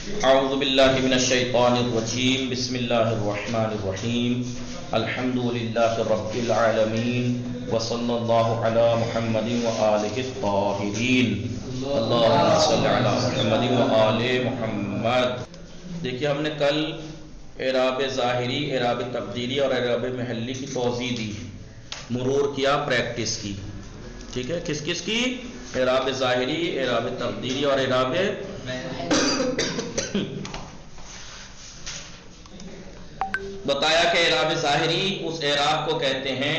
اعوذ باللہ من الشیطان الرجیم بسم اللہ الرحمن الرحیم الحمد للہ رب العالمین وصلی اللہ علی محمد وآلہ الطاہرین اللہم صلی علی محمد وآل محمد۔ دیکھیے ہم نے کل اعراب ظاہری، اعراب تقدیری اور اعراب محلی کی توضیح دی، مرور کیا، پریکٹس کی، ٹھیک ہے، کس کس کی؟ اعراب ظاہری، اعراب تقدیری اور اعراب بتایا کہ اعراب ظاہری اس اعراب کو کہتے ہیں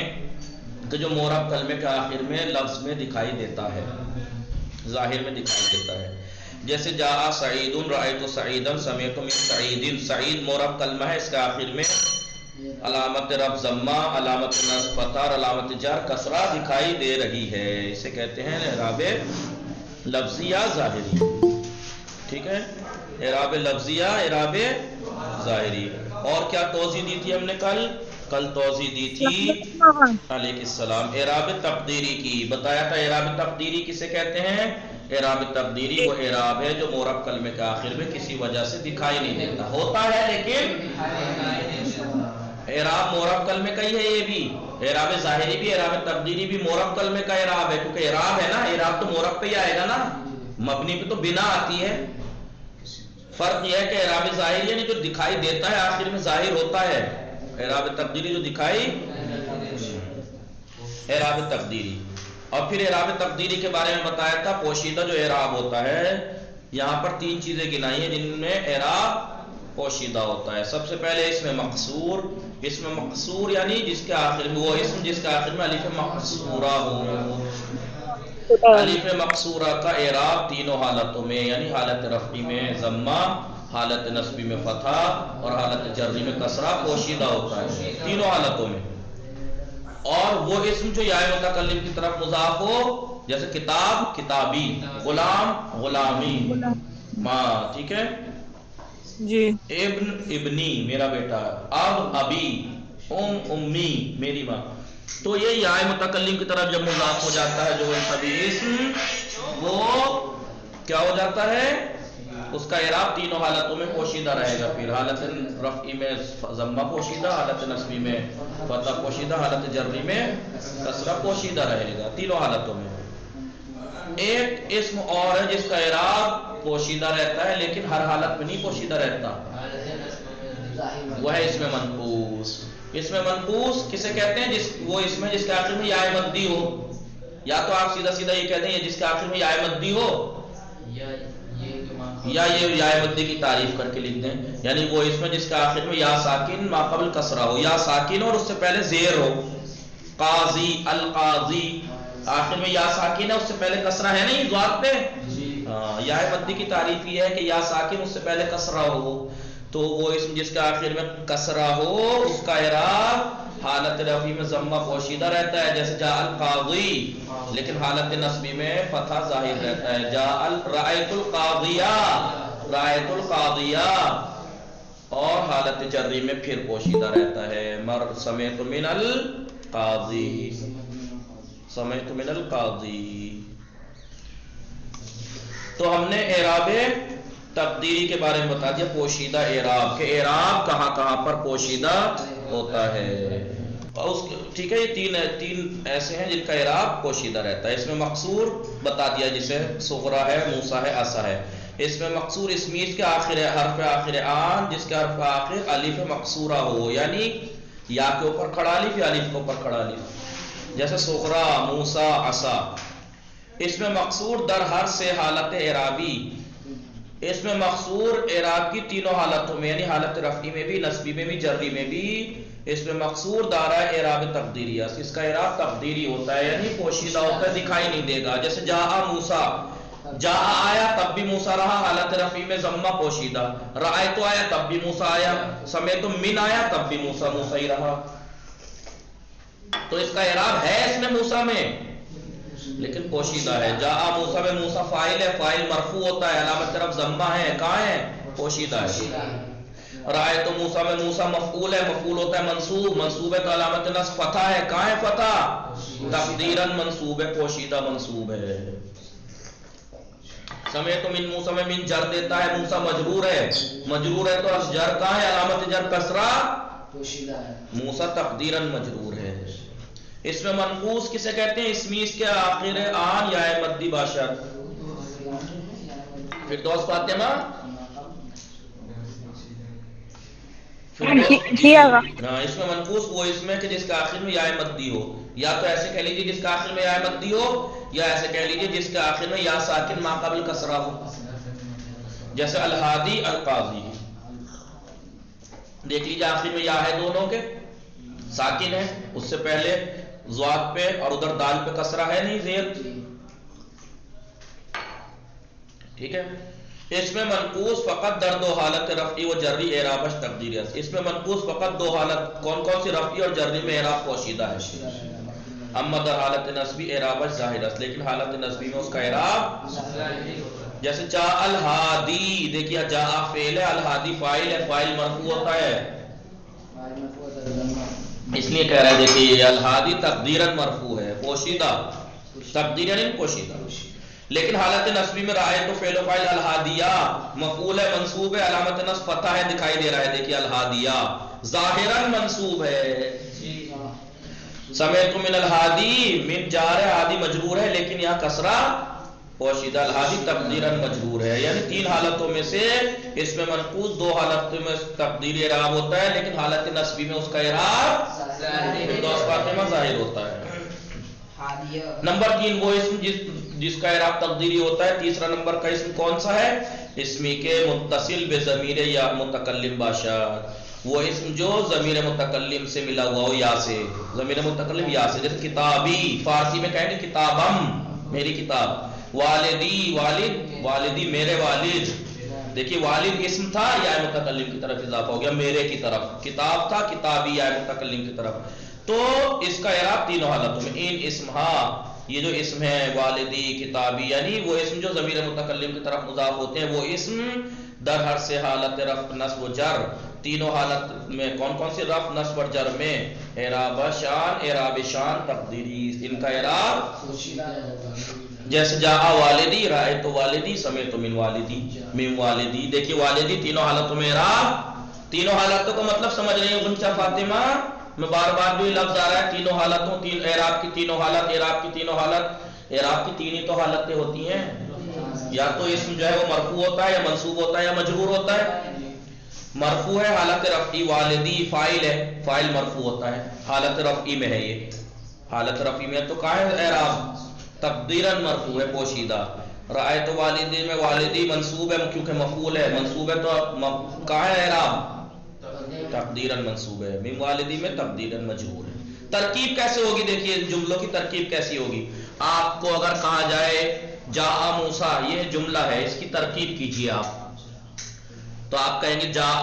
کہ جو معرب کلمے کے آخر میں لفظ میں دکھائی دیتا ہے، ظاہر میں دکھائی دیتا ہے، جیسے جاء سعید، رأیت سعیدا، سمعت من سعید۔ سعید معرب کلمہ ہے، اس کے آخر میں علامت رفع ضمہ، علامت نصب فتح اور علامت جر کسرہ دکھائی دے رہی ہے، اسے کہتے ہیں اعراب لفظیہ ظاہری، ٹھیک ہے، اعراب لفظیہ، اعراب ظاہری۔ اور کیا توضیح دی تھی ہم نے کل توضیح دی تھی علیہ السلام اعراب تقدیری کی، بتایا تھا اعراب تقدیری کسے کہتے ہیں؟ اعراب تقدیری وہ اعراب ہے جو معرب کلمے کے آخر میں کسی وجہ سے دکھائی نہیں دیتا، ہوتا ہے لیکن اعراب معرب کلمے کا ہی ہے، یہ بھی اعراب ظاہری بھی، اعراب تقدیری بھی معرب کلمے کا اعراب ہے، کیونکہ اعراب ہے نا، اعراب تو معرب پہ ہی آئے گا نا، مبنی پہ تو بنا آتی ہے۔ فرق یہ ہے کہ اعراب ظاہری یعنی جو دکھائی دیتا ہے آخر میں ظاہر ہوتا ہے، اعراب تقدیری جو دکھائی، اعراب تقدیری۔ اور پھر اعراب تقدیری کے بارے میں بتایا تھا پوشیدہ جو اعراب ہوتا ہے، یہاں پر تین چیزیں گنائی ہیں جن میں اعراب پوشیدہ ہوتا ہے۔ سب سے پہلے اسم مقصور، اسم مقصور یعنی جس کے آخر میں وہ اسم جس کے آخر میں الف مقصورہ ہو۔ الف مقصورہ کا اعراب تینوں حالتوں میں، یعنی حالت رفعی میں ضمہ، حالت نصبی میں فتح اور حالت جری میں کسرہ پوشیدہ ہوتا ہے، تینوں حالتوں میں۔ اور وہ اسم جو یا متکلم کی طرف مضاف ہو، جیسے کتاب کتابی، غلام غلامی، ماں، ٹھیک ہے، جی، ابن ابنی میرا بیٹا، اب ابی، امی میری ماں، تو یہ یا متکلم کی طرف جب مضاف ہو جاتا ہے جو سبھی اسم، وہ کیا ہو جاتا ہے؟ اس کا اعراب تینوں حالتوں میں پوشیدہ رہے گا، پھر حالت رفعی میں ضمہ پوشیدہ، حالت نصبی میں فتح پوشیدہ، حالت جری میں کسرہ پوشیدہ رہے گا، تینوں حالتوں میں۔ ایک اسم اور ہے جس کا اعراب پوشیدہ رہتا ہے لیکن ہر حالت میں نہیں پوشیدہ رہتا، وہ ہے اسم منقوص۔ اسم منقوص کسے کہتے ہیں؟ وہ اسم ہے جس کے آخر میں یا مدی ہو، یا تو آپ سیدھا سیدھا یہ کہتے ہیں جس کے آخر میں یا مدی ہو، یا یہ یا مدی کی تعریف کر کے لکھ دیں، یعنی وہ اسم ہے جس کے آخر میں یا ساکن ما قبل کسرہ ہو، یا ساکن اور اس سے پہلے زیر ہو، قاضی، القاضی، آخر میں یا ساکن ہے اس سے پہلے کسرہ ہے نہیں ضاد پہ، یا مدی کی تعریف یہ ہے کہ یا ساکن اس سے پہلے کسرہ ہو، تو وہ اسم جس کے آخر میں کسرہ ہو اس کا اعراب حالت رفعی میں ضمہ پوشیدہ رہتا ہے، جیسے جاء القاضی، لیکن حالت نصبی میں فتح ظاہر رہتا ہے، جاء رأیت القاضیہ، رأیت القاضیہ، اور حالت جری میں پھر پوشیدہ رہتا ہے، سمعت من القاضی، سمعت من القاضی۔ تو ہم نے اعراب تقدیری کے بارے میں بتا دیا، پوشیدہ اعراب کہ اعراب کہاں کہاں پر پوشیدہ ہوتا ہے، ٹھیک ہے، یہ تین ایسے ہیں جن کا اعراب پوشیدہ رہتا ہے۔ اس میں مقصور بتا دیا جسے صغرا ہے، موسیٰ ہے، عصا ہے۔ اس میں مقصور اسمیت کے آخر حرف آخر آن جس کے حرف آخر الف مقصورہ ہو، یعنی یا کے اوپر کھڑا الف یا الف کے اوپر کھڑا الف، جیسے صغرا، موسیٰ، عصا۔ اس میں مقصور در ہر سے حالت اعرابی، اس میں مقصور اعراب کی تینوں حالتوں میں، یعنی حالت رفعی میں بھی، نصبی میں بھی، جری میں بھی، اس میں مقصور دارا اعراب تقدیریہ، اس کا اعراب تقدیری ہوتا ہے، یعنی پوشیدہ ہوتا ہے، دکھائی نہیں دے گا، جیسے جاء موسیٰ، جاء آیا تب بھی موسیٰ رہا، حالت رفعی میں ضمہ پوشیدہ، رأیت آیا تب بھی موسیٰ آیا، سمعت من آیا تب بھی موسیٰ موسیٰ ہی رہا، تو اس کا اعراب ہے اس میں موسیٰ میں لیکن پوشیدہ ہے۔ جاء موسیٰ میں موسیٰ فاعل ہے، فاعل مرفوع ہوتا ہے، علامت طرف ضمہ ہے، کہاں ہے؟ پوشیدہ ہے۔ رأیت موسیٰ میں موسیٰ مفعول ہے، مفعول ہوتا ہے منصوب، منصوب ہے تو علامت نصب فتح ہے، کہاں ہے فتح؟ تقدیراً منصوب ہے، پوشیدہ منصوب ہے۔ سمیت من موسیٰ میں من جر دیتا ہے، موسیٰ مجرور ہے، مجرور ہے تو جر کہاں ہے؟ علامت جر کسرہ، موسیٰ تقدیراً مجرور ہے۔ اس میں منقوص کسے کہتے ہیں؟ اسمی اس کے آخر آن یا مدی باشد۔ فردوس فاطمہ جی آقا، ہاں، اس میں منقوص وہ اس میں کہ جس کے آخر میں یا مدی ہو، یا تو ایسے کہہ لیجیے جس کے آخر میں یا مدی ہو، یا ایسے کہہ لیجیے جس کے آخر میں یا ساکن ما قبل کسرہ ہو، جیسے الہادی القاضی، دیکھ لیجیے آخر میں یا ہے دونوں کے، ساکن ہے، اس سے پہلے ضاد پہ اور ادھر دال پہ کسرہ ہے نہیں، زیر، ٹھیک ہے۔ اس میں منقوص فقط در دو حالت رفعی و جری اعرابش تقدیری است۔ اس میں منقوص فقط دو حالت کون کون سی رفعی اور جری میں اعراب پوشیدہ ہے، اما در حالت نصبی اعرابش ظاہر است، لیکن حالت نصبی میں اس کا اعراب، جیسے جاء الہادی، دیکھیے جاء فعل ہے، الہادی فاعل ہے، فاعل مرفوع ہوتا ہے، اس لیے کہہ رہے ہیں دیکھیے یہ الہادی تقدیراً مرفوع ہے، پوشیدہ، تقدیراً پوشیدہ، لیکن حالت نصبی میں رائے تو فعل و فاعل الہادیہ مفعول ہے، منصوب ہے، علامت نصب فتح ہے، دکھائی دے رہا ہے، دیکھیے الہادیہ ظاہراً منصوب ہے۔ سمیت من الہادی، من جار ہادی مجرور ہے لیکن یہاں کسرہ پوشیدہ، الہادی تقدیراً مجرور ہے، یعنی تین حالتوں میں سے اس میں منقوص دو حالتوں میں تقدیری اعراب ہوتا ہے، لیکن حالت نصبی میں اس کا اعراب فردوس فاطمہ ظاہر ہوتا ہے۔ نمبر 3 وہ اسم جس کا اعراب تقدیری ہوتا ہے۔ تیسرا نمبر کا اسم کون سا ہے؟ اسمی کے متصل بضمیر یا متکلم باشد، وہ اسم جو ضمیر متکلم سے ملا ہوا ہو، یا سے، ضمیر متکلم یا سے، جیسے کتابی، فارسی میں کہیں گے کتابم، میری کتاب، والدی، والد، والدی میرے والد، دیکھیے والد اسم تھا، یا متکلم کی طرف اضافہ ہو گیا، میرے کی طرف، کتاب تھا، کتابی، یا متکلم کی طرف، تو اس کا اعراب تینوں حالتوں میں، ان اسم، ہاں یہ جو اسم ہے والدی، کتابی، یعنی وہ اسم جو ضمیر متکلم کی طرف مضاف ہوتے ہیں، وہ اسم در ہر سے حالت رفع نصب و جر، تینوں حالت میں کون کون سی رفع نصب اور جر میں؟ اعراب شان، اعراب شان تقدیری، ان کا اعراب جیسے جاء والدی، رأیت والدی، سمیت من والدی، من والدی، دیکھیے والدی تینوں حالتوں میں اعراب، تینوں حالتوں کا مطلب سمجھ رہی ہوں غنچہ فاطمہ؟ میں بار بار جو لفظ آ رہا ہے تینوں حالتوں، تین اعراب کی تینوں حالت، اعراب کی تینوں حالت، اعراب کی تین ہی تو حالتیں ہوتی ہیں، یا تو اسم جو ہے وہ مرفوع ہوتا ہے، یا منصوب ہوتا ہے، یا مجرور ہوتا ہے۔ مرفوع ہے حالت رفعی، والدی فاعل ہے، فاعل مرفوع ہوتا ہے، حالت رفعی میں ہے، یہ حالت رفعی میں تو کہاں ہے اعراب؟ تقدیراً مرفوع ہے، پوشیدہ۔ رأیت والدی میں والدی منصوب ہے کیونکہ مفعول ہے، منصوب ہے تو کہاں ہے اعراب؟ تقدیراً منصوب ہے، من والدی میں تقدیراً مجرور ہے۔ ترکیب کیسے ہوگی؟ دیکھیے جملوں کی ترکیب کیسی ہوگی۔ آپ کو اگر کہا جائے جاء موسیٰ، یہ جملہ ہے، اس کی ترکیب کیجیے آپ، تو آپ کہیں گے جاء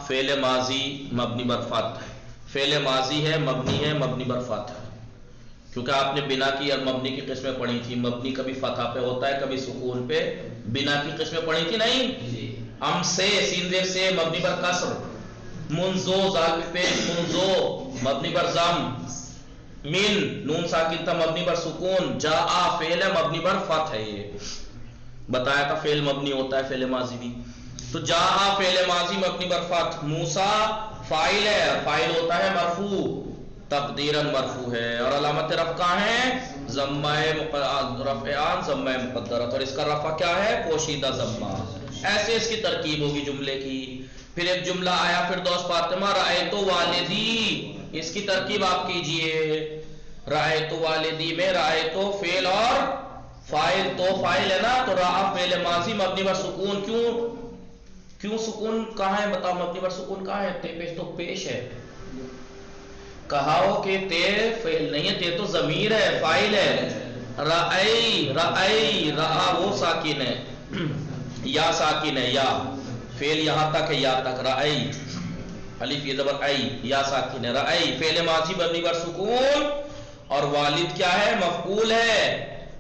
فعل ماضی مبنی بر فتح، فعل ماضی ہے، مبنی ہے، مبنی بر فتح، کیونکہ آپ نے بنا کی اور مبنی کی قسمیں پڑھی تھی، مبنی کبھی فتح پہ ہوتا ہے کبھی سکون پہ، بنا کی قسمیں پڑھی تھی نہیں؟ ام سے، سین سے، مبنی بر کسر، منزو، زال پہ پیش، منزو مبنی بر ضم، من نون ساکن تھا مبنی بر سکون، جاء فعل ہے مبنی بر فتح ہے، یہ بتایا تھا فعل مبنی ہوتا ہے، فعل ماضی بھی، تو جاء فعل ماضی مبنی بر فتح، موسیٰ فاعل ہے، فاعل ہوتا ہے مرفوع، تقدیراً مرفوع ہے، اور علامت رفع کہاں ہے؟ ضمہ رفعان، ضمہ مقدرہ، اور اس کا رفع کیا ہے؟ پوشیدہ ضمہ۔ ایسے اس کی ترکیب ہوگی جملے کی۔ پھر ایک جملہ آیا فردوس فاطمہ رأیت والدی، اس کی ترکیب آپ کیجئے، رأیت والدی میں رأیت فعل اور فاعل، تو فاعل ہے نا، تو رأى فعل ماضی مبنی بر سکون، کیوں سکون کہاں ہے بتاؤ؟ مبنی بر سکون کہاں ہے؟ تے پیش تو پیش ہے، کہا ہو کہ تے فعل نہیں ہے، تے تو ضمیر ہے، فاعل ہے، رأی، رأی، رأى وہ ساکن ہے، یا ساکن ہے، یا فعل یہاں تک ہے، یا تک، رأی الف یہ زبر ای، یا ساکن ہے، رأی فعل ماضی مبنی بر سکون، اور والد کیا ہے؟ مفعول ہے،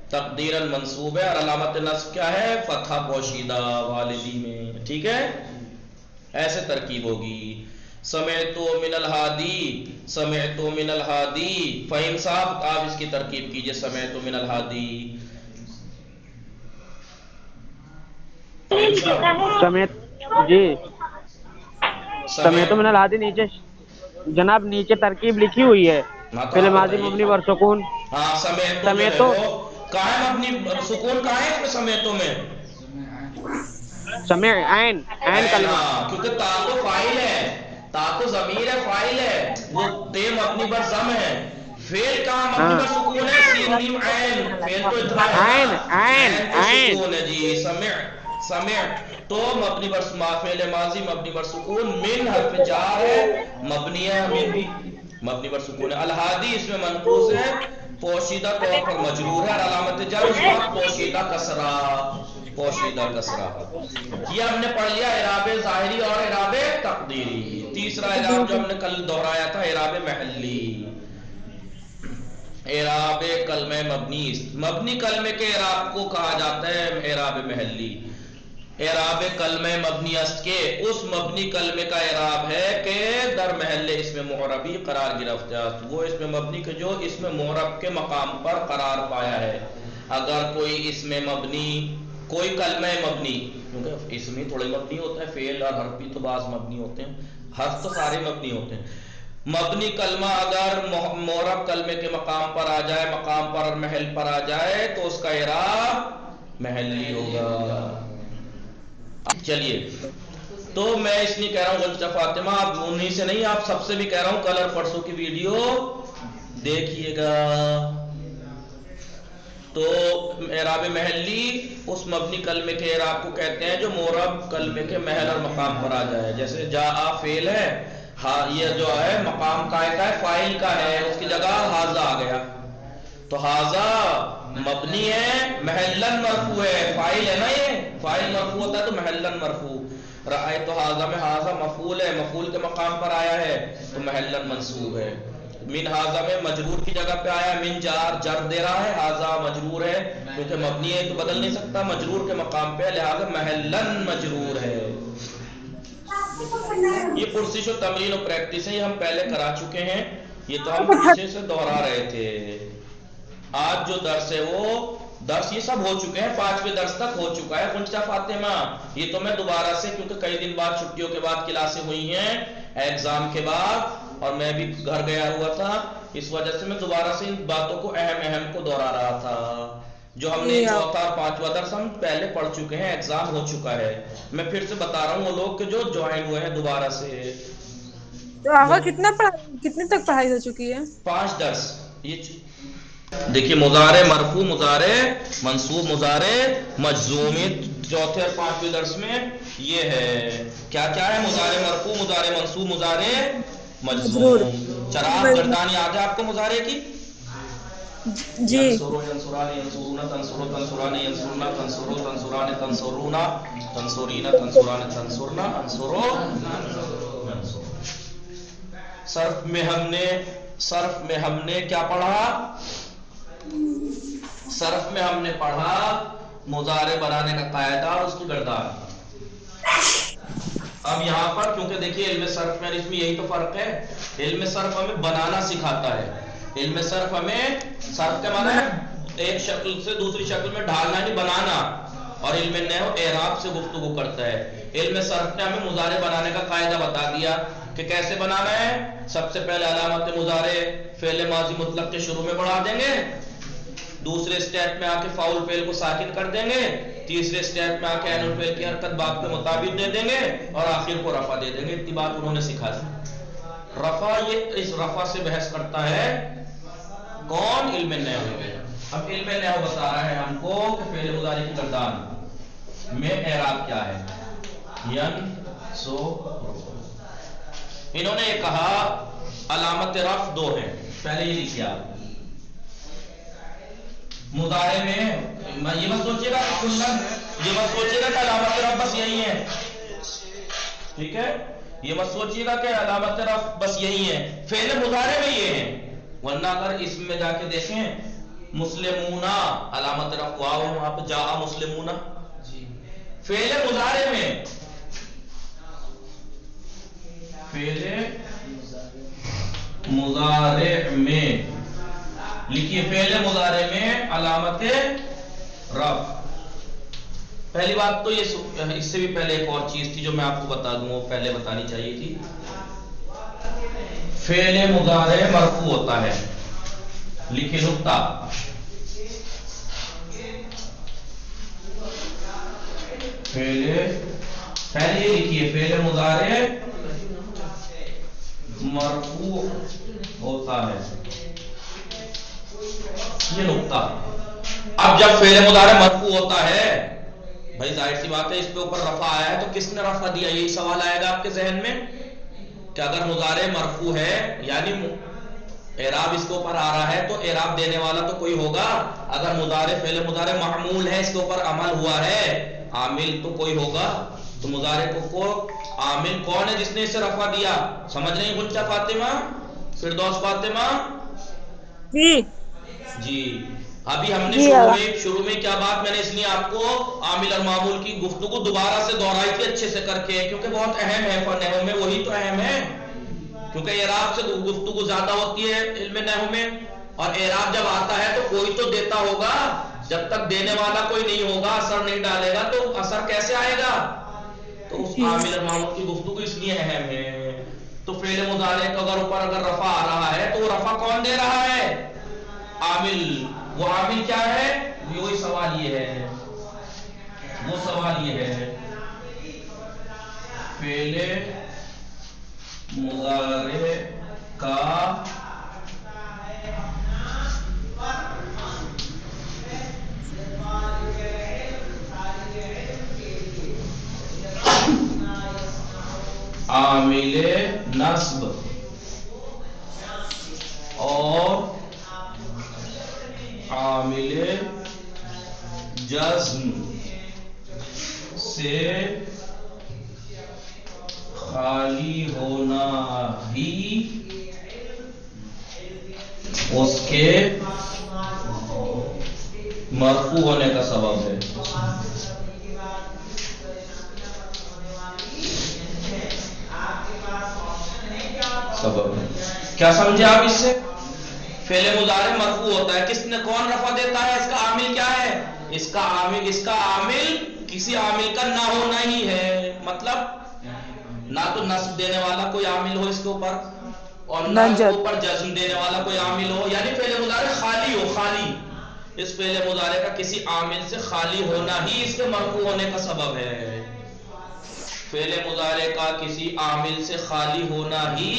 تقدیراً منصوب ہے، اور علامت نصب کیا ہے؟ فتحہ پوشیدہ والدی میں، ٹھیک ہے؟ ایسے ترکیب ہوگی۔ سمعت من الہادی، سمعت من الہادی، فہیم صاحب آپ اس کی ترکیب کیجئے، سمعت من الہادی، سمیت جی سمیت من الحادی نیچے جناب نیچے ترکیب لکھی ہوئی ہے فعل ماضی مبنی پر سکون ہاں سمیتوں جو ہے سمیتو وہ کہاں ہے مبنی سکون کہاں ہے اس میں سمیتوں میں سمع عین عین کلمہ ہاں کیونکہ تا تو فاعل ہے تا تو ضمیر ہے فاعل ہے وہ تے مبنی پر ضم ہے فعل کہاں مبنی ہاں پر سکون ہے سین میم عین فعل تو اتنا ہے نا عین عین عین تو عین سکون ہے جی سمع تو مبنی پر فعل ماضی مبنی پر سکون من حرف جار ہے مبنی ہے من بھی مبنی پر سکون ہے الہادی اس میں منقوص ہے پوشیدہ طور پر مجرور ہے اور علامت جر اس کا پوشیدہ کسرہ پوشیدہ کسرہ یہ ہم نے پڑھ لیا اعراب ظاہری اور اعراب تقدیری تیسرا اعراب جو ہم نے کل دہرایا تھا اعراب محلی اعراب کلمہ مبنی کلمے کے اعراب کو کہا جاتا ہے اعراب محلی اعراب کلمہ مبنی است کے اس مبنی کلمے کا اعراب ہے کہ در محل اس میں معربی قرار گرفتے است وہ اس میں مبنی کے جو اس میں معرب کے مقام پر قرار پایا ہے اگر کوئی اس میں مبنی کوئی کلمہ مبنی کیونکہ اس میں تھوڑے مبنی ہوتا ہے فعل اور حرف بھی تو بعض مبنی ہوتے ہیں حرف تو سارے مبنی ہوتے ہیں مبنی کلمہ اگر معرب کلمے کے مقام پر آ جائے مقام پر اور محل پر آ جائے تو اس کا اعراب محلی ہوگا چلیے تو میں اس لیے کہہ رہا ہوں غلطہ فاطمہ آپ انہیں سے نہیں آپ سب سے بھی کہہ رہا ہوں کل اور پرسوں کی ویڈیو دیکھیے گا تو اعراب محلی اس مبنی کلمے کے اعراب کو کہتے ہیں جو معرب کلمے کے محل اور مقام پر آ جائے جیسے جاء فعل ہے یہ جو ہے مقام کا ہے فاعل کا ہے اس کی جگہ حاضہ آ گیا تو حاضہ مبنی ہے محلن مرفوع ہے فاعل ہے نا یہ فاعل مرفوع ہوتا ہے تو محلن مرفوع رأیت حاضہ میں حاضہ مفعول ہے مفعول کے مقام پر آیا ہے تو محلن منصوب ہے من حاضہ میں مجرور کی جگہ پہ آیا من جر دے رہا ہے حاضہ مجرور ہے کیونکہ مبنی ہے تو بدل نہیں سکتا مجرور کے مقام پہ لہذا محلن مجرور ہے یہ پرسش و تمرین و پریکٹس ہے یہ ہم پہلے کرا چکے ہیں یہ تو ہم پیچھے سے دہرا رہے تھے آج جو درس ہے وہ درس یہ سب ہو چکے ہیں 5ویں درس تک ہو چکا ہے غنچہ فاطمہ یہ تو میں دوبارہ سے کیونکہ کئی دن بعد چھٹیوں کے بعد کلاسیں ہوئی ہیں ایگزام کے بعد اور میں بھی گھر گیا ہوا تھا اس وجہ سے میں دوبارہ سے ان باتوں کو اہم کو دہرا رہا تھا جو ہم نے چوتھا اور 5واں درس ہم پہلے پڑھ چکے ہیں ایگزام ہو چکا ہے میں پھر سے بتا رہا ہوں وہ لوگ کہ جو جوائن ہوئے ہیں دوبارہ سے تو آغا کتنے تک پڑھائی ہو چکی ہے 5 درس یہ دیکھیے مضارع مرفوع مضارع منصوب مضارع مجزوم چوتھے اور 5ویں درس میں یہ ہے کیا ہے مضارع مرفوع مضارع منصوب مضارع مجرور مجزوم چراغ گردان یاد ہے آپ کو مضارع کی جی ینصرو ینصران ینصرون تنصرو تنصران ینصرنا تنصرو تنصران تنصرونا تنصرینا تنصران تنصرنا انصرو صرف میں ہم نے کیا پڑھا صرف میں ہم نے پڑھا مضارع بنانے کا قاعدہ اور اس کی گردان اب یہاں پر کیونکہ دیکھیے علم صرف میں اس میں یہی تو فرق ہے علم صرف ہمیں بنانا سکھاتا ہے علم صرف ہمیں صرف کے معنی ہے ایک شکل سے دوسری شکل میں ڈھالنا نہیں بنانا اور علم نحو اعراب سے گفتگو کرتا ہے علم صرف نے ہمیں مضارع بنانے کا قاعدہ بتا دیا کہ کیسے بنانا ہے سب سے پہلے علامت مضارع فعل ماضی مطلق کے شروع میں بڑھا دیں گے دوسرے سٹیپ میں آ کے فاؤل فعل کو ساکن کر دیں گے تیسرے سٹیپ میں آ کے عین الفعل کی حرکت باب کے مطابق دے دیں گے اور آخر کو رفع دے دیں گے اتنی بات انہوں نے سکھا دی رفع یہ اس رفع سے بحث کرتا ہے کون علم نحو ہے اب علم نحو بتا رہا ہے ہم کو کہ فعل مضارع کی گردان میں اعراب کیا ہے انہوں نے یہ کہا علامت رفع 2 ہیں پہلے یہ لکھیا مضارع میں یہ مت سوچیے گا یہ مت سوچیے گا کہ علامت رفع بس یہی ہے ٹھیک ہے یہ مت سوچیے گا کہ علامت رفع بس یہی ہے فعل مضارع میں یہ ہے ورنہ اگر اس میں جا کے دیکھیں مسلمون علامت رفع واو ہے وہاں پہ جاء مسلمون فعل مضارع میں لکھیے فعل مضارع میں علامت رفع پہلی بات تو یہ اس سے بھی پہلے ایک اور چیز تھی جو میں آپ کو بتا دوں، وہ پہلے بتانی چاہیے تھی. فعل مضارع مرفوع ہوتا ہے، لکھے نقطہ. پہلے یہ لکھیے فعل مضارع مرفوع ہوتا ہے، یہ نقطہ. اب جب فعل مضارع مرفوع ہوتا ہے، بھائی ظاہر سی بات ہے اس پہ اوپر رفع آیا ہے تو کس نے رفع دیا، یہی سوال آئے گا آپ کے ذہن میں کہ اگر مضارع مرفوع ہے یعنی اعراب اس کے اوپر آ رہا ہے تو اعراب دینے والا تو کوئی ہوگا. اگر مضارع فعل مضارع معمول ہے، اس کے اوپر عمل ہوا ہے، عامل تو کوئی ہوگا. تو مضارع کو عامل کون ہے جس نے اسے رفع دیا؟ سمجھ رہی ہیں غنچہ فاطمہ، فردوس فاطمہ؟ جی ابھی ہم نے شروع میں کیا بات میں نے اس لیے آپ کو عامل اور معمول کی گفتگو دوبارہ سے دہرائی تھی اچھے سے کر کے، کیونکہ بہت اہم ہے نحو میں، وہی تو اہم ہے. کیونکہ اعراب سے گفتگو زیادہ ہوتی ہے علم نحو میں، اور اعراب جب آتا ہے تو کوئی تو دیتا ہوگا. جب تک دینے والا کوئی نہیں ہوگا، اثر نہیں ڈالے گا تو اثر کیسے آئے گا؟ تو اس عامل اور معمول کی گفتگو اس لیے اہم ہے. تو فعل مضارع کا اگر رفع آ رہا ہے تو وہ رفع کون دے رہا ہے؟ عامل. وہ عامل کیا ہے؟ وہی سوال یہ ہے، وہ سوال یہ ہے فعل مضارع کا عامل نصب اور عامل جزم سے خالی ہونا ہی اس کے مرفوع ہونے کا سبب ہے. کیا سمجھے آپ اس سے؟ فعل مضارع مرفوع ہوتا ہے، کس نے کون رفع دیتا ہے؟ اس کا عامل کیا ہے؟ اس کا عامل کسی عامل کا نہ ہونا ہی ہے. مطلب نہ تو نصب دینے والا کوئی عامل ہو اس کے اوپر، اور نہ اس کے اوپر جزم دینے والا کوئی عامل ہو، یعنی فعل مضارع خالی ہو. خالی اس فعل مضارع کا کسی عامل سے خالی ہونا ہی اس کے مرفوع ہونے کا سبب ہے. فعل مضارع کا کسی عامل سے خالی ہونا ہی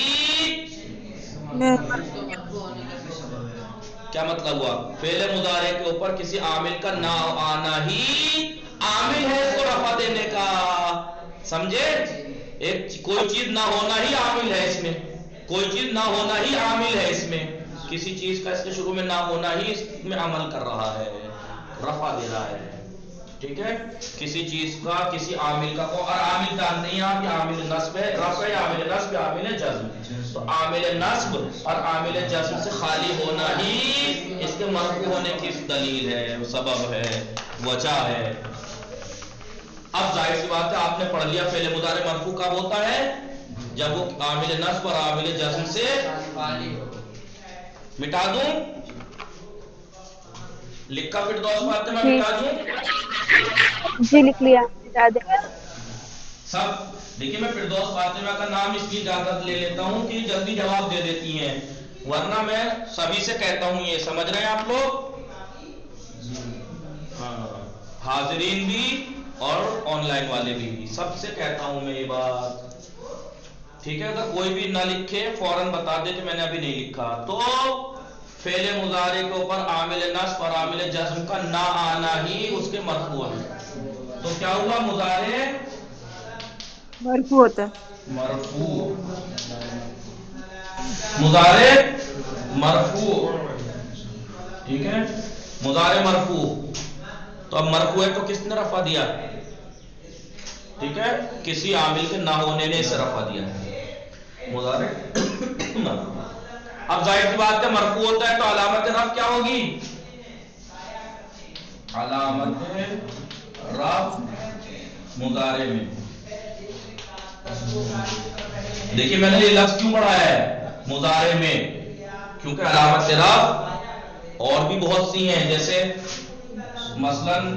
کیا مطلب ہوا؟ فعل مضارع کے اوپر کسی عامل کا نہ آنا ہی عامل ہے اس کو رفع دینے کا. سمجھے؟ کوئی چیز نہ ہونا ہی عامل ہے اس میں، کوئی چیز نہ ہونا ہی عامل ہے اس میں. کسی چیز کا اس کے شروع میں نہ ہونا ہی اس میں عمل کر رہا ہے، رفع دے رہا ہے. ٹھیک ہے، کسی چیز کا کسی عامل کا، اور عامل جانتے ہیں آپ کہ عامل نصب ہے، رفع عامل نصب عامل جزم. تو عامل نصب اور عامل جزم سے خالی ہونا ہی اس کے مرفوع ہونے کی دلیل ہے، سبب ہے، وجہ ہے. اب ظاہر سی بات ہے آپ نے پڑھ لیا فعل مضارع مرفوع کب ہوتا ہے؟ جب وہ عامل نصب اور عامل جزم سے خالی ہو. مٹا دوں؟ لکھا فردوس فاطمہ؟ مٹا دوں؟ جی لکھ لیا، مٹا دیں. سب دیکھیے میں فردوس فاطمہ کا نام اس کی اجازت لے لیتا ہوں کہ جلدی جواب دے دیتی ہیں، ورنہ میں سبھی سے کہتا ہوں. یہ سمجھ رہے ہیں آپ لوگ؟ ہاں، حاضرین بھی اور آن لائن والے بھی، سب سے کہتا ہوں میں یہ بات. ٹھیک ہے، اگر کوئی بھی نہ لکھے فوراً بتا دے کہ میں نے ابھی نہیں لکھا. تو فعل مضارع کے اوپر عامل نصب اور عامل جزم کا نہ آنا ہی اس کے مرفوع ہے. تو کیا ہوا؟ مضارع مرفوع ہوتا ہے. مرفوع، مضارع مرفوع. ٹھیک ہے، مضارع مرفوع. تو اب مرفوع ہے تو کس نے رفع دیا؟ ٹھیک ہے، کسی عامل کے نہ ہونے نے اسے رفع دیا مضارع مرفوع. اب ظاہر سی بات ہے مرفوع ہوتا ہے تو علامت رفع کیا ہوگی؟ علامت رفع مضارع میں دیکھیے میں نے یہ لفظ کیوں پڑھا ہے مضارع میں؟ کیونکہ علامت رفع اور بھی بہت سی ہیں، جیسے مثلاً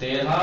13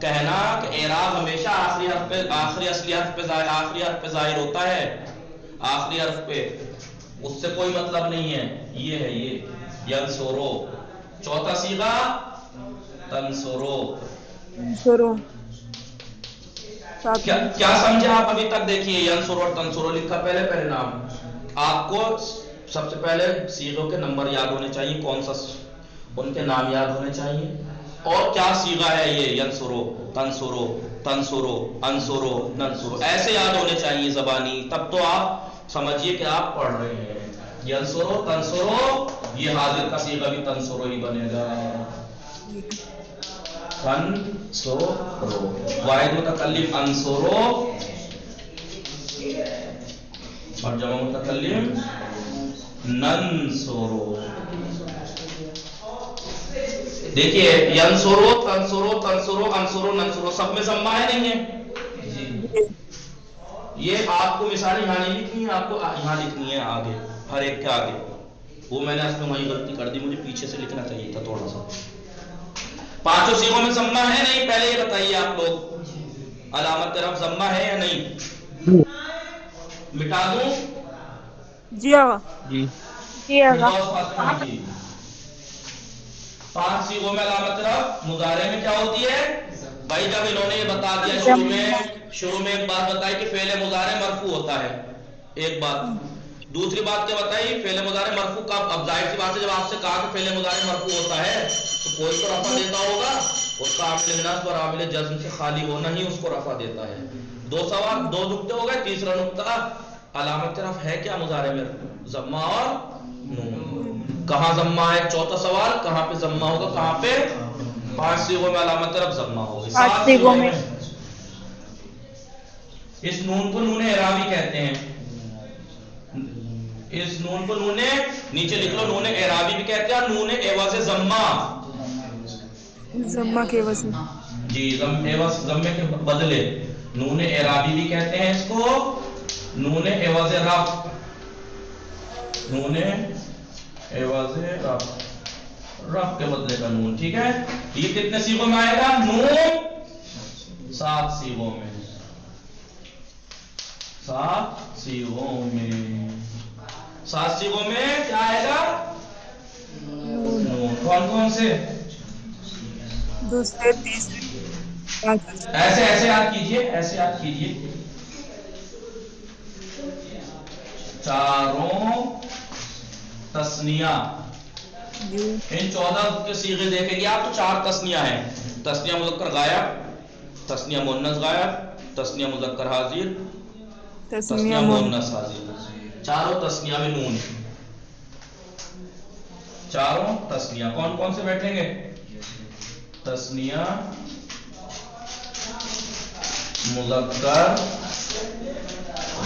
کہنا کہ اعراب ہمیشہ آخری حرف پہ، آخری اصلی حرف پہ، آخری حرف پہ ظاہر ہوتا ہے، آخری حرف پہ، اس سے کوئی مطلب نہیں ہے. یہ ہے یہ ینصرو. چوتھا صیغہ تنصرو. شروع کیا سمجھے آپ ابھی تک؟ دیکھیے ینصرو اور تنصرو لکھا پہلے نام. آپ کو سب سے پہلے صیغوں کے نمبر یاد ہونے چاہیے، کون سا ان کے نام یاد ہونے چاہیے، اور کیا صیغہ ہے یہ ینصرو، تنصرو، تنصرو، انصرو، ننصرو، ایسے یاد ہونے چاہیے زبانی. تب تو آپ سمجھیے کہ آپ پڑھ رہے ہیں. ینصرو تنصرو، یہ حاضر کا صیغہ بھی تنصرو ہی بنے گا. تنصرو. واحد متکلم انصرو اور جمع متکلم ننصرو. دیکھیے ینصرو تنصرو تنصرو انصرو ننصرو سب میں ضمہ ہے نہیں ہے؟ یہ آپ کو مثال یہاں نہیں لکھنی ہے، آپ کو یہاں لکھنی ہے آگے، ہر ایک کے آگے. وہ میں نے اس میں وہی غلطی کر دی، مجھے پیچھے سے لکھنا چاہیے تھا تھوڑا سا. پانچوں صیغوں میں ضمہ ہے نہیں؟ پہلے یہ بتائیے آپ لوگ، علامت رفع ضمہ ہے یا نہیں؟ مٹا دوں؟ جی آقا. جی. جی. 5 صیغوں میں علامت رفع مضارع میں کیا ہوتی ہے بھائی؟ جب انہوں نے یہ بتا دیا شروع میں ایک بات بتائی کہ فعل مضارع مرفوع ہوتا ہے، ایک بات. دوسری بات کیا بتائی؟ فعل مضارع مرفوع کب؟ اب ظاہر سی بات ہے جب آپ سے کہا کہ فعل مضارع مرفوع ہوتا ہے تو کوئی تو رفع دیتا ہوگا، اس کا عامل نصب اور عامل جزم سے خالی ہونا ہی اس کو رفع دیتا ہے. 2 سوال، 2 نقطے ہو گئے. تیسرا نقطہ، علامت رفع ہے کیا مضارع میں؟ ضمہ اور نون. کہاں ضمہ ہے؟ چوتھا سوال، کہاں پہ ضمہ ہوگا؟ کہاں پہ؟ 5 صیغوں میں علامت رفع ضمہ ہوگی. 7 صیغوں میں اس نون کو نون اعرابی کہتے ہیں. اس نون کو نون، نیچے لکھ لو، نون اعرابی بھی کہتے ہیں اور نون عوض ضمہ. ضمہ کے وزن. جی ضمے کے بدلے نون اعرابی بھی کہتے ہیں اس کو، نون عوض رفع، نون عوض رفع کے بدلے کا نون. ٹھیک ہے. یہ کتنے صیغوں میں آئے گا نون؟ 7 صیغوں میں. 7 صیغوں میں. 7 صیغوں میں کیا آئے گا؟ نون. کون کون سے؟ دوسرے، تیسرے، ایسے یاد کیجئے، ایسے یاد کیجئے. چاروں تثنیہ. ان 14 کے صیغے دیکھیں گے آپ تو 4 تثنیہ ہیں. تثنیہ مذکر غائب، تثنیہ مؤنث غائب، تثنیہ مذکر حاضر، تثنیہ مؤنث حاضر. چاروں تثنیہ میں نون. چاروں تثنیہ کون کون سے بیٹھیں گے؟ تثنیہ مذکر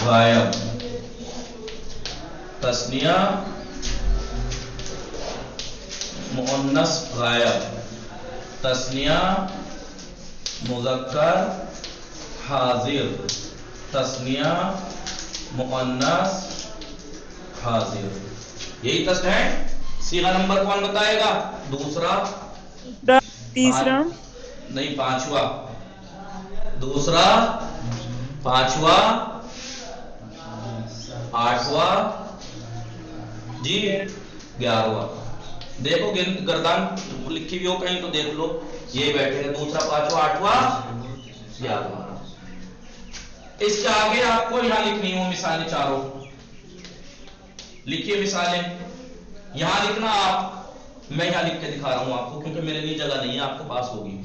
غائب، تثنیہ مؤنث غائب، تثنیہ مذکر حاضر، تثنیہ مؤنث حاضر. یہی تثنیہ ہے. صیغہ نمبر کون بتائے گا؟ دوسرا، تیسرا نہیں پانچواں، دوسرا، پانچواں، آٹھواں، جی 11واں. دیکھو گردان لکھی ہوئی ہو کہیں تو دیکھ لو، یہ بیٹھے ہیں دوسرا، پانچواں، آٹھواں، 11واں. اس کے آگے آپ کو یہاں لکھنی ہو مثالیں چاروں. لکھیے مثالیں یہاں لکھنا آپ، میں یہاں لکھ کے دکھا رہا ہوں آپ کو کیونکہ میرے لیے جگہ نہیں ہے، آپ کے پاس ہوگی.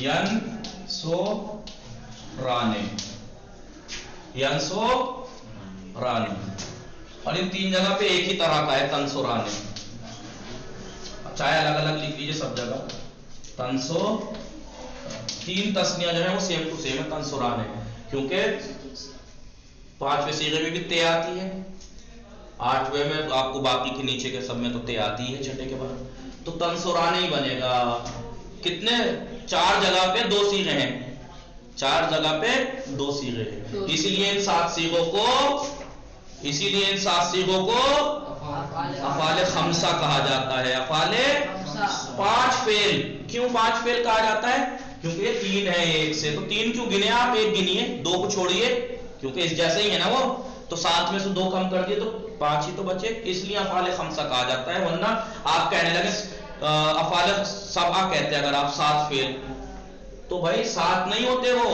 ینصرانے، ینصرانے، اور ان 3 جگہ پہ ایک ہی طرح کا ہے تنصرانے. چاہے الگ الگ لکھ لیجیے سب جگہ. تنصر 3 تثنیہ جو ہے وہ سیم ٹو سیم ہے تنصرانے، کیونکہ 5ویں صیغے میں بھی تے آتی ہے، 8ویں میں آپ کو باقی کے نیچے کے سب میں تو تے آتی ہے چھٹے کے بعد، تو تنصرانے ہی بنے گا. کتنے؟ 4 جگہ پہ 2 صیغے ہیں، 4 جگہ پہ 2 صیغے ہیں. اسی لیے ان 7 صیغوں کو افعال خمسہ کہا جاتا ہے. افعال 5 فعل. کیوں 5 فعل کہا جاتا ہے؟ کیونکہ یہ 3 ہے ایک سے. تو 3 کیوں گنے آپ؟ 1 گنیے، 2 کو چھوڑیے، کیونکہ اس جیسے ہی ہے نا وہ، تو 7 میں سے 2 کم کر دیے تو 5 ہی تو بچے، اس لیے افعال خمسہ کہا جاتا ہے. ورنہ آپ کہنے لگے افعال سبعہ کہتے ہیں اگر آپ 7 فعل، تو بھائی 7 نہیں ہوتے وہ،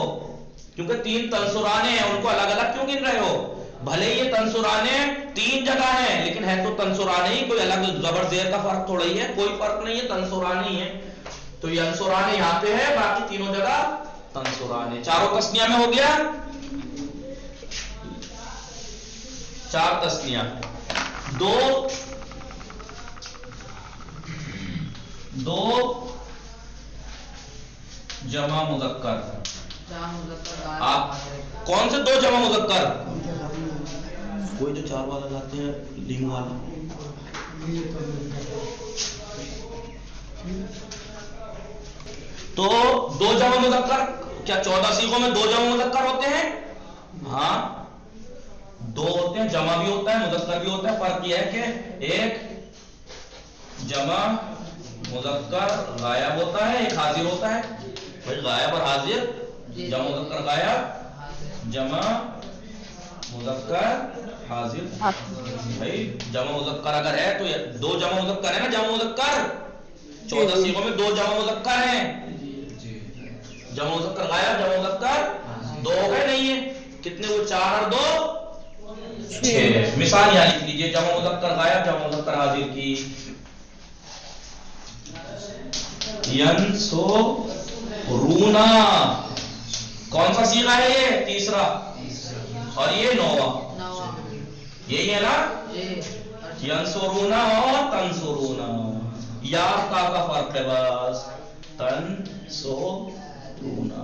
کیونکہ 3 تنصرانے ہیں، ان کو الگ الگ کیوں گن رہے ہو؟ بھلے یہ تنصرانے 3 جگہ ہیں لیکن ہے تو تنصرانے ہی، کوئی الگ زبر زیر کا فرق تھوڑا ہی ہے، کوئی فرق نہیں ہے، تنصرانے ہی ہے. تو یہ انصرانے یہاں پہ ہے، باقی تینوں جگہ تنصرانے. چاروں تسنیہ میں ہو گیا، 4 تسنیہ. 2 جمع مذکر. آپ کون سے 2 جمع مذکر؟ کوئی جو 4 والا لاتے ہیں لنگ والا. تو 2 جمع مذکر، کیا 14 صیغوں میں 2 جمع مذکر ہوتے ہیں؟ ہاں 2 ہوتے ہیں، جمع بھی ہوتا ہے مذکر بھی ہوتا ہے. فرق یہ ہے کہ ایک جمع مذکر غائب ہوتا ہے، ایک حاضر ہوتا ہے. بھائی غائب اور حاضر، جمع مذکر غائب، جمع مذکر حاضر. بھائی جمع مذکر اگر ہے تو 2 جمع مذکر ہے نا، جمع مذکر 14 صیغوں میں 2 جمع مذکر ہیں. جمع مذکر غائب، جمع مذکر 2 ہے نہیں ہے، کتنے وہ 4 اور 2 6. مثال یہاں لکھ لیجیے جمع مذکر غائب جمع مذکر حاضر کی. ینصرونا کون سا صیغہ ہے؟ یہ تیسرا، اور یہ 9واں، یہی ہے نا. ینصرونا اور تنصرونا، یا تا کا فرق ہے بس. تنصرونا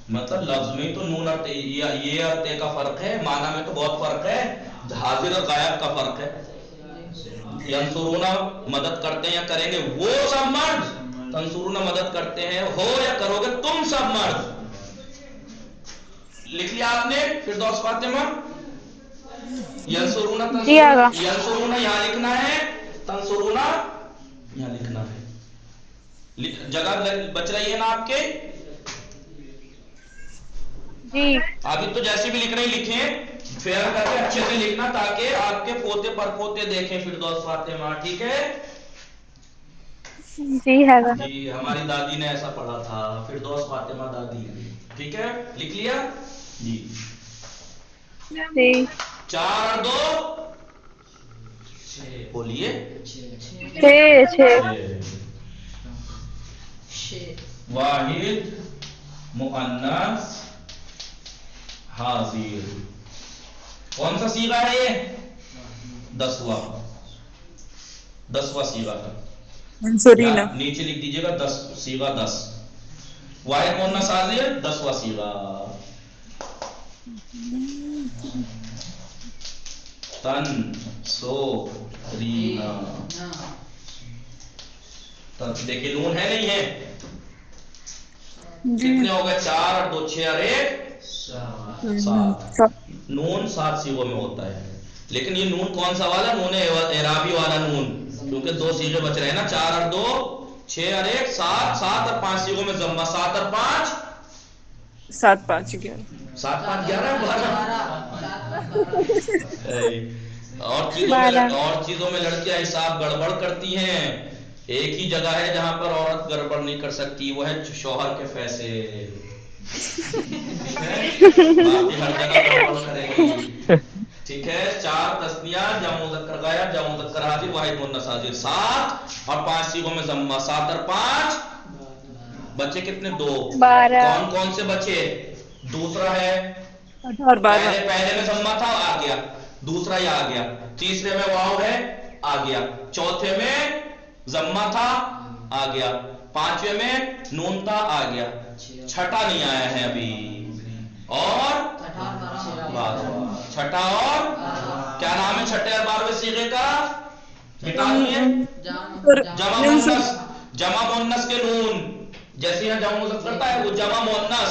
مطلب لفظ میں تو نون اور یہ اور تے کا فرق ہے، معنی میں تو بہت فرق ہے، حاضر اور غائب کا فرق ہے. ینصرونا مدد کرتے ہیں یا کریں گے وہ سب مرد، تنصرونا مدد کرتے ہیں ہو یا کرو گے تم سب مرد. لکھ لیا آپ نے فردوس فاطمہ؟ ینصرونا ینصرونا یہاں لکھنا ہے، تنصرونا یہاں لکھنا ہے. جگہ بچ رہی ہے نا آپ کے؟ جی ابھی تو جیسے بھی لکھ رہے ہیں لکھیں، فیئر کر کے اچھے سے لکھنا تاکہ آپ کے پوتے پر پوتے دیکھیں فردوس فاطمہ. ٹھیک ہے جی ہے گا. جی ہماری دادی نے ایسا پڑھا تھا، فردوس فاطمہ دادی. ٹھیک ہے لکھ لیا جی. 4 اور 2 بولیے 6. واحد مؤنث حاضر کون سا صیغہ ہے یہ؟ 10واں صیغہ ہے. نیچے لکھ دیجیے گا 10 صیغہ 10. واحد مؤنث حاضر 10واں صیغہ. تنصرینا دیکھیں نون ہے نہیں ہے، کتنے ہو گئے؟ 4 اور 2 6 اور 1 7. نون 7 صیغوں میں ہوتا ہے، لیکن یہ نون کون سا والا؟ نون اعرابی والا نون، کیونکہ 2 صیغے بچ رہے ہیں نا، 4 اور 2 6 اور 1 7. 7 اور 5 صیغوں میں ضمہ، 7 اور 5 7 5 11 7 5 11 12. اور چیزوں میں لڑکیاں حساب گڑبڑ کرتی ہیں. ایک ہی جگہ ہے جہاں پر عورت گڑبڑ نہیں کر سکتی، وہ ہے شوہر کے پیسے. باقی ہر جگہ گڑبڑ کرے گی. ٹھیک ہے 4 تسنیہ جمع مذکر غائب جمع مذکر حاضر واحد مؤنث حاضر. 7 اور 5 صیغوں میں ضمہ، 7 اور 5 بچے کتنے؟ 2. کون کون سے بچے؟ دوسرا ہے اور 12 پہلے میں ضمہ تھا آ گیا، دوسرا یہ آ گیا، تیسرے میں واو ہے آ گیا، چوتھے میں ضمہ تھا آ گیا، 5ویں میں نون تھا آ گیا، چھٹا نہیں آیا ہے ابھی. اور 12واں. چھٹا اور کیا نام ہے چھٹے اور 12ویں صیغے کا؟ بتا دیے. جمع مؤنث کے نون، جیسے یہاں جمع مذکر کرتا ہے وہ جمع مؤنث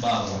12।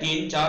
3 4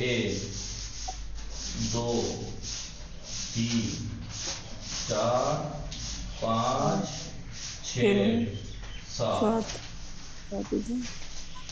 1 2 3 4 5 6 7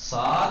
7,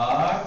8,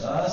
10,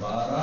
12,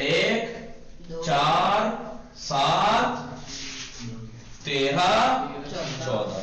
1 4 7 13 14।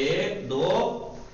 1 2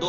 2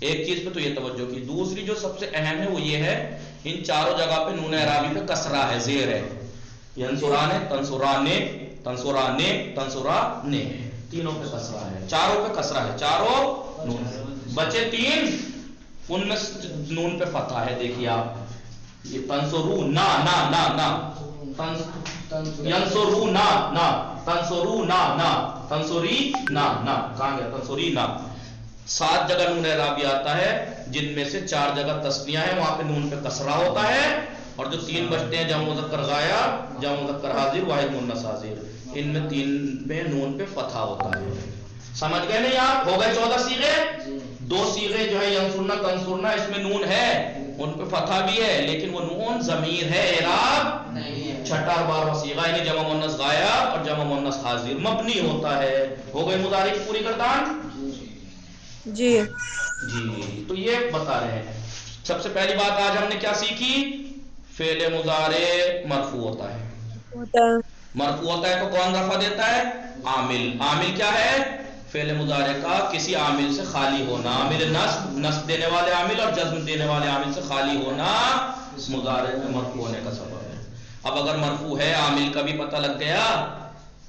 ایک چیز پہ تو یہ توجہ کی. دوسری جو سب سے اہم ہے وہ یہ ہے ان چاروں جگہ پہ نون اعرابی پہ کسرہ ہے، زیر ہے. ینصرانے، تنصرانے، تنصرانے، تنصرانے، تینوں پہ کسرہ ہے، چاروں پہ کسرہ ہے، چاروں نون. بچے تین ان میں نون پہ فتح ہے. دیکھیے آپ یہ تنصرو نا نا نا نا، ینصرو نا نا، تنصرو نا نا، تنصری نا نا. کہاں گیا تنصری نا؟ 7 جگہ نون اعرابی آتا ہے جن میں سے 4 جگہ تسنیہ ہے، وہاں پہ نون پہ کسرہ ہوتا ہے. اور جو 3 بچتے ہیں جمع مذکر غائب، جمع مذکر حاضر، واحد مؤنث حاضر، ان میں 3 پہ نون پہ فتح ہوتا ہے. سمجھ گئے نہیں آپ؟ ہو گئے 14 صیغے. 2 صیغے جو ہے ینصرنا تنصرنا اس میں نون ہے، ان پہ فتح بھی ہے لیکن وہ نون ضمیر ہے، اعراب نہیں ہے. چھٹا اور 12واں صیغہ یعنی جمع مؤنث غائب اور جمع مؤنث حاضر مبنی ہوتا ہے. ہو گئی مضارع کی پوری گردان؟ جی جی تو یہ بتا رہے ہیں. سب سے پہلی بات آج ہم نے کیا سیکھی؟ فعل مضارع مرفوع ہوتا ہے. مرفوع ہوتا ہے تو کون رفع دیتا ہے؟ عامل. عامل کیا ہے؟ فعل مضارع کا کسی عامل سے خالی ہونا. عامل نصب، نصب دینے والے عامل اور جزم دینے والے عامل سے خالی ہونا مضارع میں مرفوع ہونے کا سبب ہے. اب اگر مرفوع ہے، عامل کا بھی پتہ لگ گیا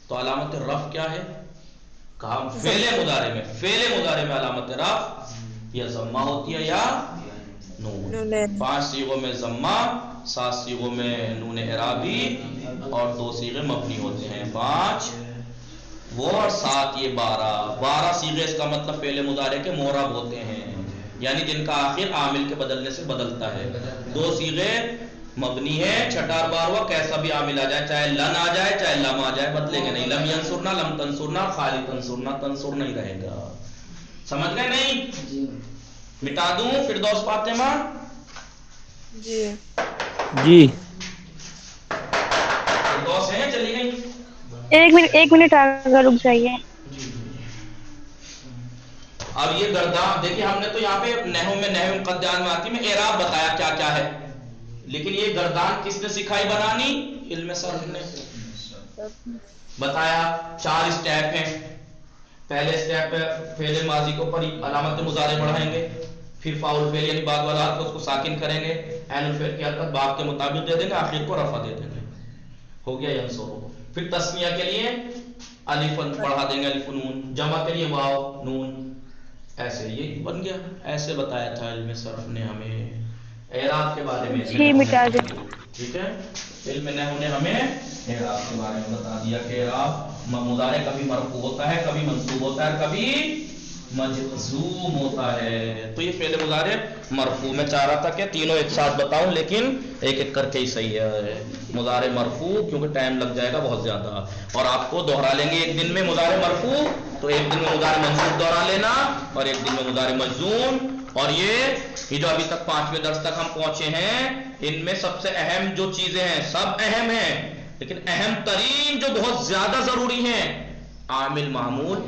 تو علامت رفع کیا ہے؟ کہا فعل مضارع میں، فعل مضارع میں علامت رفع یا ضمہ ہوتی ہے یا نون. 5 صیغوں میں ضمہ، 7 صیغوں میں نون اعرابی اور 2 صیغے مبنی ہوتے ہیں. 5 وہ اور 7 یہ 12 صیغے. اس کا مطلب فعل مضارع کے معرب ہوتے ہیں یعنی جن کا آخر عامل کے بدلنے سے بدلتا ہے. 2 صیغے مبنی ہے، چھٹا اور 12واں کیسا بھی عامل آ جائے، چاہے لن آ جائے چاہے لم آ جائے بدلے گا نہیں. لم ینصرنا، لم تنصرنا، خالی تنصرنا، تنصر نہیں رہے گا. سمجھ گئے نہیں؟ مٹا دوں فردوس فاطمہ؟ جی جی فردوس ہیں چلی گئی؟ ایک منٹ آگے رک جائیے. اب یہ گردان دیکھیے، ہم نے تو یہاں پہ نحو میں، نحو قدیان میں آتی میں اعراب بتایا کیا کیا ہے، لیکن یہ گردان کس نے سکھائی بنانی؟ علم صرف نے بتایا. 4 اسٹیپ ہیں. پہلے اسٹیپ پہ فعل ماضی کو پر علامت مضارع بڑھائیں گے، پھر فاعل فعل یعنی بعد والا حرف اس کو ساکن کریں گے، عین الفعل کی حرکت باب کے مطابق دے دیں گے، آخر کو رفع دے دیں گے. ہو گیا ینصرو. پھر تسنیہ کے لیے الف پڑھا دیں گے، الف نون. جمع کے لیے واو نون. ایسے یہ بن گیا. ایسے بتایا تھا علم صرف نے ہمیں اعراب کے بارے میں. جی مٹا دیں. ٹھیک ہے، علم نحو نے ہمیں اعراب کے بارے میں بتا دیا کہ اعراب مضارع کبھی مرفوع ہوتا ہے، کبھی منصوب ہوتا ہے، کبھی مجزوم ہوتا ہے. تو یہ فعل مضارع مرفوع. میں چاہ رہا تھا کہ تینوں ایک ساتھ بتاؤں لیکن ایک ایک کر کے ہی صحیح ہے. مضارع مرفوع کیونکہ ٹائم لگ جائے گا بہت زیادہ، اور آپ کو دوہرا لیں گے ایک دن میں مضارع مرفوع، تو ایک دن میں مضارع منصوب دوہرا لینا اور ایک دن میں مضارع مجزوم. اور یہ جو ابھی تک 5ویں درس تک ہم پہنچے ہیں ان میں سب سے اہم جو چیزیں ہیں، سب اہم ہیں لیکن اہم ترین جو بہت زیادہ ضروری ہیں، عامل معمول،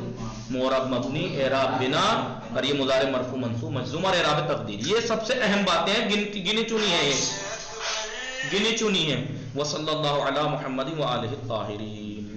معرب مبنی، اعراب بنا، اور یہ مضارع مرفوع منصوب مجزوم اور اعراب تقدیر. یہ سب سے اہم باتیں ہیں، گنی چنی ہیں، یہ گنی چنی ہیں. وصلی اللہ علی محمد وآلہ الطاہرین.